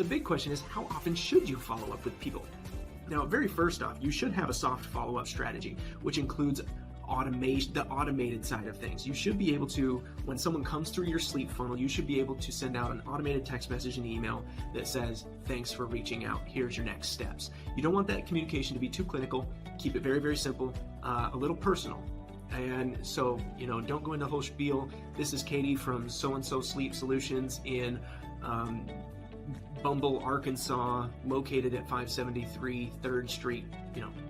the big question is, how often should you follow up with people? Now, very first off, you should have a soft follow-up strategy, which includes automation, the automated side of things. You should be able to, when someone comes through your sleep funnel, you should be able to send out an automated text message and email that says, thanks for reaching out, here's your next steps. You don't want that communication to be too clinical. Keep it very, very simple, a little personal. And so, don't go into the whole spiel. This is Katie from so-and-so Sleep Solutions in Bumble, Arkansas, located at 573 3rd Street.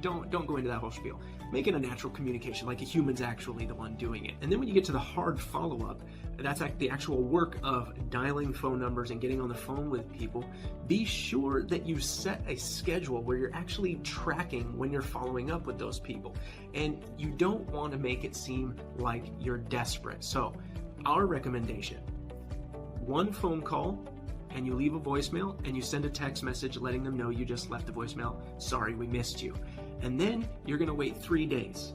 Don't go into that whole spiel. Make it a natural communication, like a human's actually the one doing it. And then when you get to the hard follow-up, that's like the actual work of dialing phone numbers and getting on the phone with people. Be sure that you set a schedule where you're actually tracking when you're following up with those people. And you don't want to make it seem like you're desperate. So our recommendation, one phone call, and you leave a voicemail, and you send a text message letting them know you just left the voicemail. Sorry, we missed you. And then you're going to wait 3 days.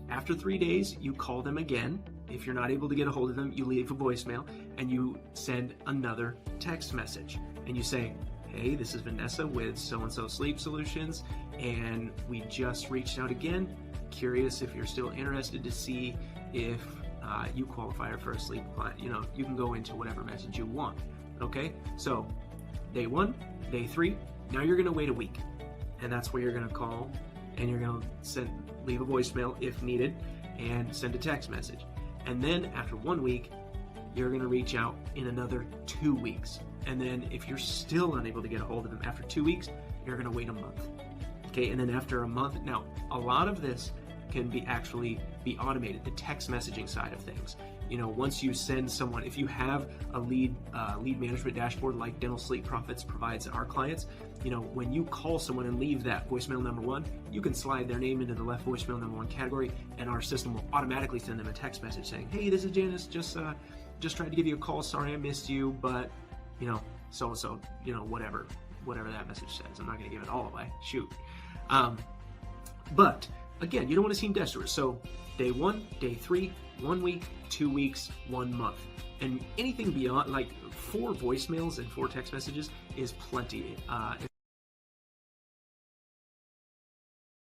After 3 days, you call them again. If you're not able to get a hold of them, you leave a voicemail, and you send another text message. And you say, hey, this is Vanessa with so-and-so Sleep Solutions, and we just reached out again. Curious if you're still interested to see if you qualify for a sleep client. You can go into whatever message you want. Okay, so day 1, day 3, now you're gonna wait a week, and that's where you're gonna call, and you're gonna leave a voicemail if needed, and send a text message. And then after 1 week, you're gonna reach out in another 2 weeks. And then if you're still unable to get a hold of them after 2 weeks, you're gonna wait a month. Okay, and then after a month, now a lot of this can actually be automated, the text messaging side of things. Once you send someone, if you have a lead management dashboard like Dental Sleep Profits provides our clients, when you call someone and leave that voicemail number 1, you can slide their name into the left voicemail number 1 category, and our system will automatically send them a text message saying, hey, this is Janice, just tried to give you a call, sorry I missed you, but so-and-so, whatever that message says. I'm not going to give it all away, shoot. But again, you don't want to seem desperate. So day 1, day 3, 1 week, 2 weeks, 1 month. And anything beyond, like 4 voicemails and 4 text messages is plenty.